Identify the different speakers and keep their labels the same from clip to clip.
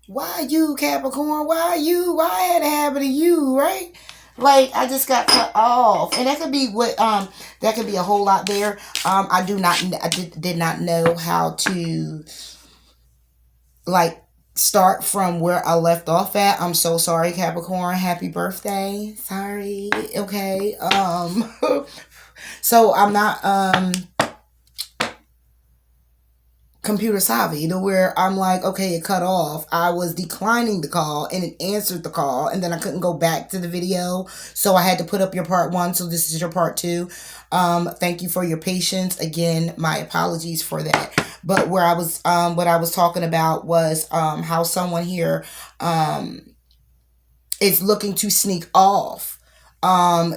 Speaker 1: Why you, Capricorn? Why you? Why had it happen to you, right? Like I just got cut off, and that could be what that could be a whole lot there. I did not know how to like start from where I left off at. I'm so sorry, Capricorn. Happy birthday. Sorry. Okay. So I'm not computer savvy to where I'm like, okay, it cut off. I was declining the call and it answered the call, and then I couldn't go back to the video. So I had to put up your part one. So this is your part two. Thank you for your patience. Again, my apologies for that. But where I was, what I was talking about was how someone here is looking to sneak off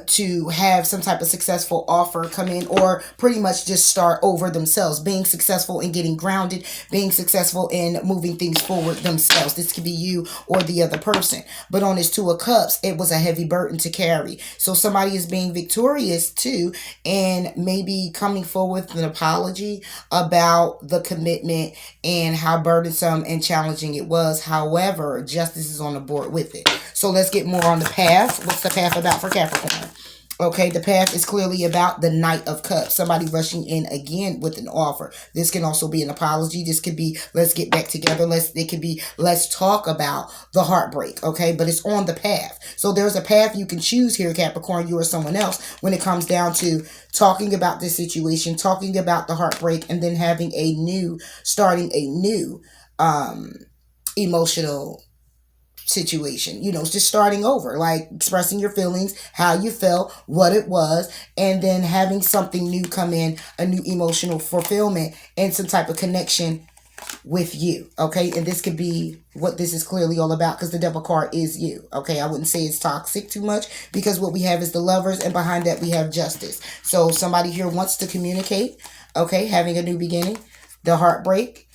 Speaker 1: to have some type of successful offer come in, or pretty much just start over themselves, being successful in getting grounded, being successful in moving things forward themselves. This could be you or the other person. But on this Two of Cups, it was a heavy burden to carry. So somebody is being victorious too, and maybe coming forward with an apology about the commitment and how burdensome and challenging it was. However, justice is on the board with it. So let's get more on the path. What's the path about for Capricorn? Okay, the path is clearly about the Knight of Cups. Somebody rushing in again with an offer. This can also be an apology. This could be, let's get back together. It could be, let's talk about the heartbreak. Okay, but it's on the path. So there's a path you can choose here, Capricorn, you or someone else, when it comes down to talking about this situation, talking about the heartbreak, and then having starting a new emotional situation, just starting over, like expressing your feelings, how you felt, what it was, and then having something new come in, a new emotional fulfillment and some type of connection with you. Okay, and this could be what this is clearly all about, because the Devil card is you. Okay, I wouldn't say it's toxic too much, because what we have is the Lovers, and behind that we have Justice. So somebody here wants to communicate. Okay, having a new beginning, the heartbreak,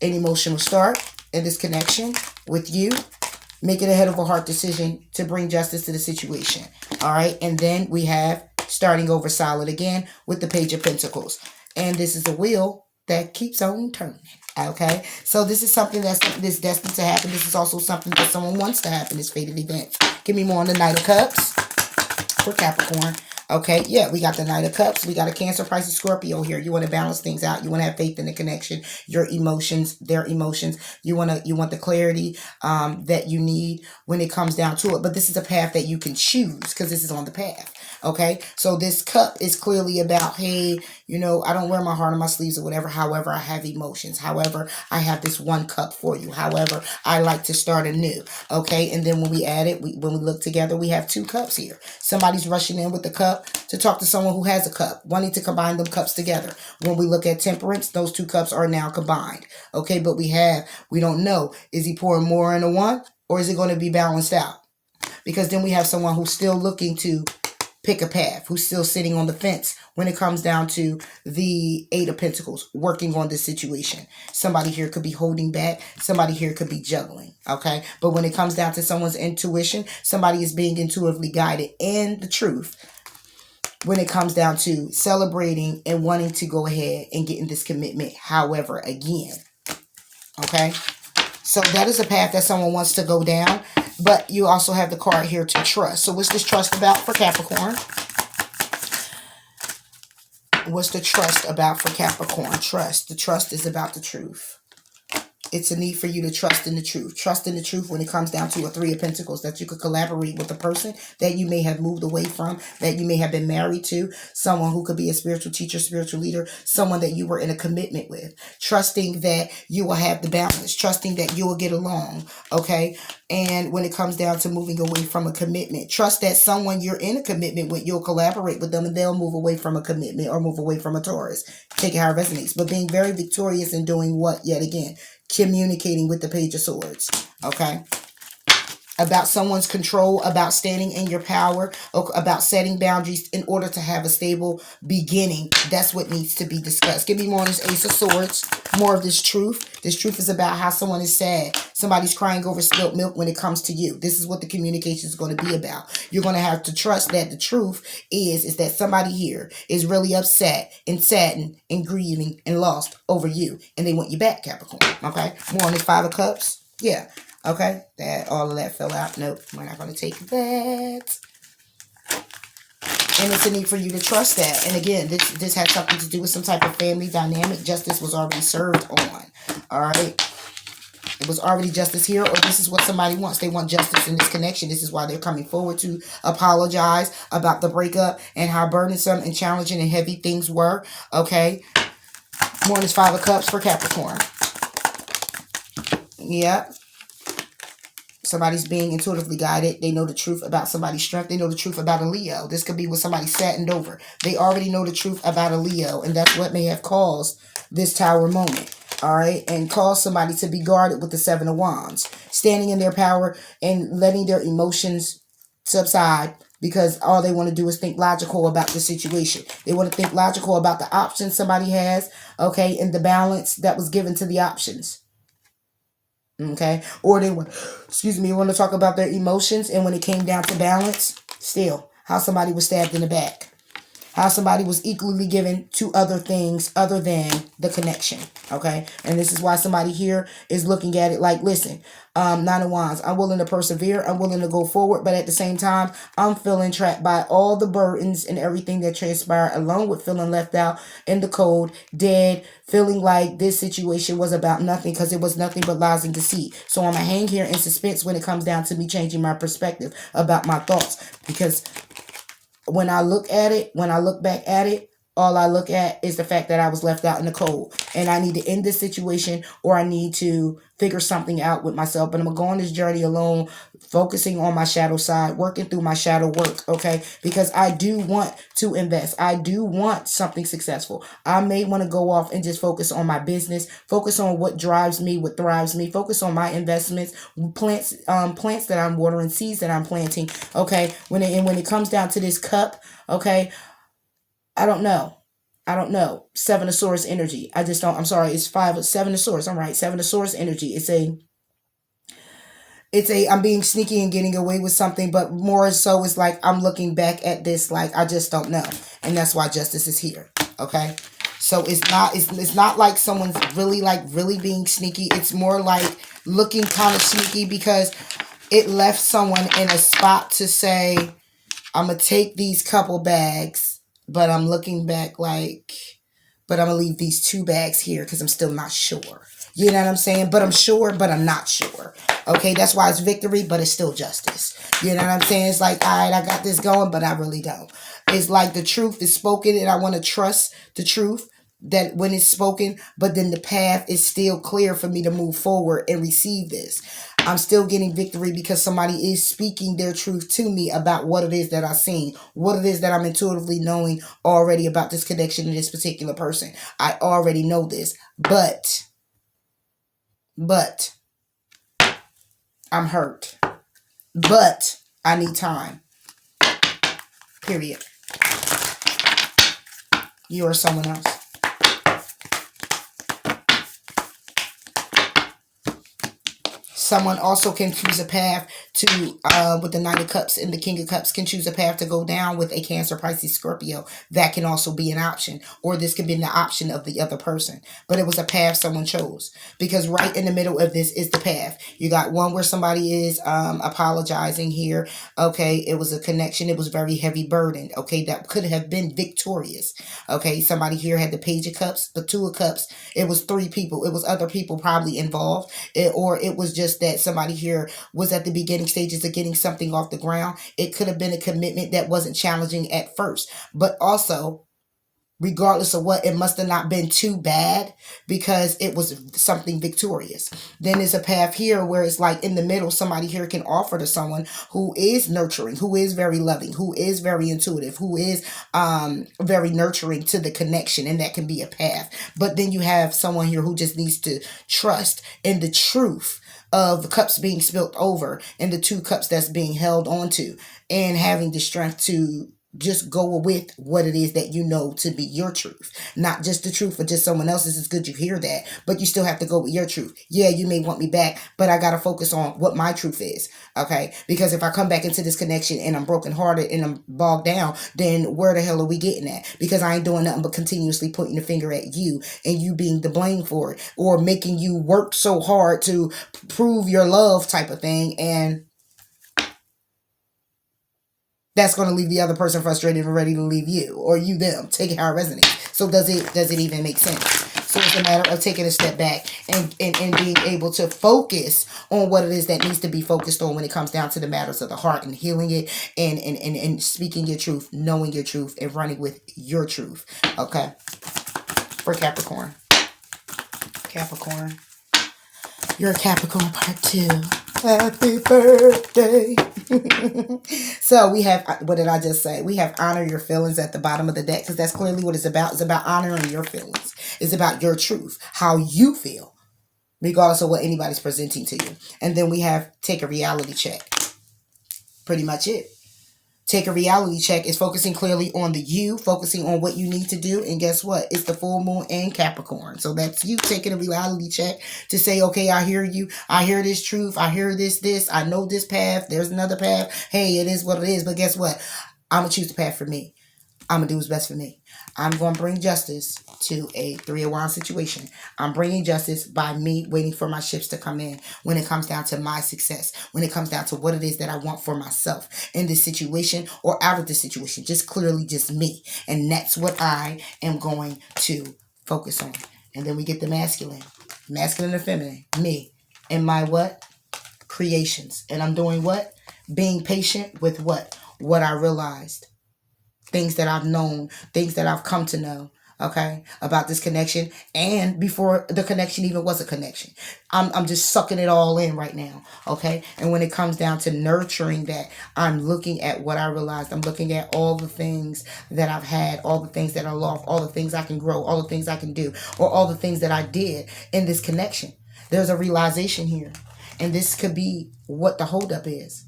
Speaker 1: an emotional start, and this connection with you, making a head of a heart decision to bring justice to the situation. All right. And then we have starting over solid again with the Page of Pentacles. And this is a wheel that keeps on turning. Okay. So this is something that's destined to happen. This is also something that someone wants to happen, this fated event. Give me more on the Knight of Cups for Capricorn. Okay, yeah, we got the Knight of Cups. We got a Cancer, Pisces, Scorpio here. You want to balance things out. You want to have faith in the connection, your emotions, their emotions. You want the clarity that you need when it comes down to it. But this is a path that you can choose, because this is on the path. Okay, so this cup is clearly about, hey, I don't wear my heart on my sleeves or whatever. However, I have emotions. However, I have this one cup for you. However, I like to start anew. Okay, and then when we add it, when we look together, we have two cups here. Somebody's rushing in with the cup to talk to someone who has a cup, wanting to combine them cups together. When we look at Temperance, those two cups are now combined. Okay, but we don't know. Is he pouring more into one, or is it going to be balanced out? Because then we have someone who's still looking to pick a path, who's still sitting on the fence when it comes down to the Eight of Pentacles, working on this situation. Somebody here could be holding back. Somebody here could be juggling, okay? But when it comes down to someone's intuition, somebody is being intuitively guided in the truth when it comes down to celebrating and wanting to go ahead and get in this commitment, however, again, okay? So that is a path that someone wants to go down. But you also have the card here to trust. So what's this trust about for Capricorn? What's the trust about for Capricorn? Trust. The trust is about the truth. It's a need for you to trust in the truth. Trust in the truth when it comes down to a Three of Pentacles, that you could collaborate with a person that you may have moved away from, that you may have been married to, someone who could be a spiritual teacher, spiritual leader, someone that you were in a commitment with. Trusting that you will have the balance. Trusting that you will get along, okay? And when it comes down to moving away from a commitment, trust that someone you're in a commitment with, you'll collaborate with them and they'll move away from a commitment or move away from a Taurus. Take it how it resonates. But being very victorious in doing what, yet again? Communicating with the Page of Swords, okay? About someone's control, about standing in your power, about setting boundaries in order to have a stable beginning. That's what needs to be discussed. Give me more on this Ace of Swords, more of this truth. This truth is about how someone is sad. Somebody's crying over spilt milk when it comes to you. This is what the communication is going to be about. You're going to have to trust that the truth is that somebody here is really upset and saddened and grieving and lost over you. And they want you back, Capricorn, okay? More on this Five of Cups. Yeah. Okay. That all of that fell out. Nope. We're not going to take that. And it's a need for you to trust that. And again, this had something to do with some type of family dynamic. Justice was already served on. All right. It was already justice here, or this is what somebody wants. They want justice in this connection. This is why they're coming forward to apologize about the breakup and how burdensome and challenging and heavy things were. Okay. Morning is 5 of Cups for Capricorn. Yeah. Somebody's being intuitively guided. They know the truth about somebody's strength. They know the truth about a Leo. This could be what somebody saddened over. They already know the truth about a Leo, and that's what may have caused this Tower moment. All right, and cause somebody to be guarded with the 7 of Wands, standing in their power and letting their emotions subside, because all they want to do is think logical about the situation. They want to think logical about the options somebody has, okay, and the balance that was given to the options. Okay, or they want, want to talk about their emotions, and when it came down to balance, still, how somebody was stabbed in the back. How somebody was equally given to other things other than the connection. Okay. And this is why somebody here is looking at it like, listen, 9 of Wands, I'm willing to persevere. I'm willing to go forward. But at the same time, I'm feeling trapped by all the burdens and everything that transpired, along with feeling left out in the cold, dead, feeling like this situation was about nothing because it was nothing but lies and deceit. So I'm going to hang here in suspense when it comes down to me changing my perspective about my thoughts, because when I look at it, when I look back at it, all I look at is the fact that I was left out in the cold. And I need to end this situation, or I need to figure something out with myself. But I'm going to go on this journey alone, focusing on my shadow side, working through my shadow work, okay? Because I do want to invest. I do want something successful. I may want to go off and just focus on my business, focus on what drives me, what thrives me, focus on my investments, plants that I'm watering, seeds that I'm planting, okay? When it comes down to this cup, okay, I don't know. 7 of Swords energy. I just don't. I'm sorry. It's 7 of Swords. I'm right. 7 of Swords energy. I'm being sneaky and getting away with something, but more so it's like I'm looking back at this like I just don't know. And that's why justice is here. Okay. So it's not like someone's really being sneaky. It's more like looking kind of sneaky because it left someone in a spot to say, I'm going to take these couple bags, but I'm looking back like, but I'm going to leave these 2 bags here because I'm still not sure. You know what I'm saying? But I'm sure, but I'm not sure. Okay, that's why it's victory, but it's still justice. You know what I'm saying? It's like, all right, I got this going, but I really don't. It's like the truth is spoken, and I want to trust the truth that when it's spoken, but then the path is still clear for me to move forward and receive this. I'm still getting victory because somebody is speaking their truth to me about what it is that I've seen, what it is that I'm intuitively knowing already about this connection to this particular person. I already know this, but I'm hurt, but I need time, period. You or someone else. Someone also can choose a path to, with the 9 of Cups and the King of Cups, can choose a path to go down with a Cancer, Pisces, Scorpio. That can also be an option. Or this could be the option of the other person. But it was a path someone chose. Because right in the middle of this is the path. You got one where somebody is apologizing here. Okay, it was a connection. It was very heavy burden. Okay, that could have been victorious. Okay, somebody here had the Page of Cups, the 2 of Cups. It was 3 people. It was other people probably involved. Or it was just that somebody here was at the beginning stages of getting something off the ground. It could have been a commitment that wasn't challenging at first, but also, regardless of what, it must have not been too bad because it was something victorious. Then there's a path here where it's like in the middle, somebody here can offer to someone who is nurturing, who is very loving, who is very intuitive, who is very nurturing to the connection, and that can be a path. But then you have someone here who just needs to trust in the truth of the cups being spilt over and the 2 cups that's being held onto, and having the strength to just go with what it is that you know to be your truth. Not just the truth for just someone else's. It's good you hear that, but you still have to go with your truth. Yeah, you may want me back, but I got to focus on what my truth is. Okay? Because if I come back into this connection and I'm brokenhearted and I'm bogged down, then where the hell are we getting at? Because I ain't doing nothing but continuously pointing the finger at you and you being the blame for it, or making you work so hard to prove your love type of thing. And that's going to leave the other person frustrated and ready to leave you, or you them. Take it how it resonates. So does it even make sense? So it's a matter of taking a step back and being able to focus on what it is that needs to be focused on when it comes down to the matters of the heart, and healing it, and speaking your truth, knowing your truth, and running with your truth. Okay. For Capricorn. Capricorn. You're a Capricorn part 2. Happy birthday. So we have, what did I just say? We have honor your feelings at the bottom of the deck, because that's clearly what it's about. It's about honoring your feelings. It's about your truth, how you feel, regardless of what anybody's presenting to you. And then we have take a reality check. Pretty much it. Take a reality check is focusing clearly on the you, focusing on what you need to do. And guess what? It's the full moon in Capricorn. So that's you taking a reality check to say, okay, I hear you. I hear this truth. I hear this. I know this path. There's another path. Hey, it is what it is. But guess what? I'm going to choose the path for me. I'm going to do what's best for me. I'm going to bring justice to a 3 of Wands situation. I'm bringing justice by me waiting for my shifts to come in when it comes down to my success, when it comes down to what it is that I want for myself in this situation or out of this situation. Just clearly just me. And that's what I am going to focus on. And then we get the masculine and feminine, me and my what? Creations. And I'm doing what? Being patient with what? What I realized. Things that I've known, things that I've come to know, okay, about this connection, and before the connection even was a connection. I'm just sucking it all in right now, okay? And when it comes down to nurturing that, I'm looking at what I realized. I'm looking at all the things that I've had, all the things that I lost, all the things I can grow, all the things I can do, or all the things that I did in this connection. There's a realization here, and this could be what the holdup is.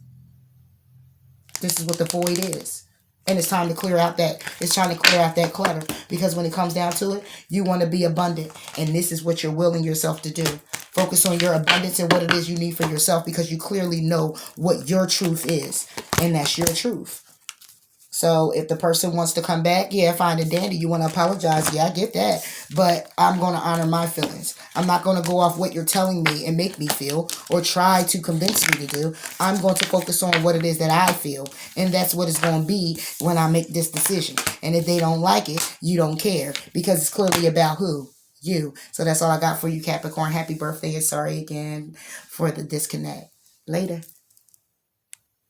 Speaker 1: This is what the void is. And it's time to clear out that, clutter. Because when it comes down to it, you want to be abundant. And this is what you're willing yourself to do. Focus on your abundance and what it is you need for yourself, because you clearly know what your truth is. And that's your truth. So if the person wants to come back, yeah, fine and dandy. You want to apologize, yeah, I get that. But I'm going to honor my feelings. I'm not going to go off what you're telling me and make me feel or try to convince me to do. I'm going to focus on what it is that I feel. And that's what it's going to be when I make this decision. And if they don't like it, you don't care, because it's clearly about who? You. So that's all I got for you, Capricorn. Happy birthday, and sorry again for the disconnect. Later.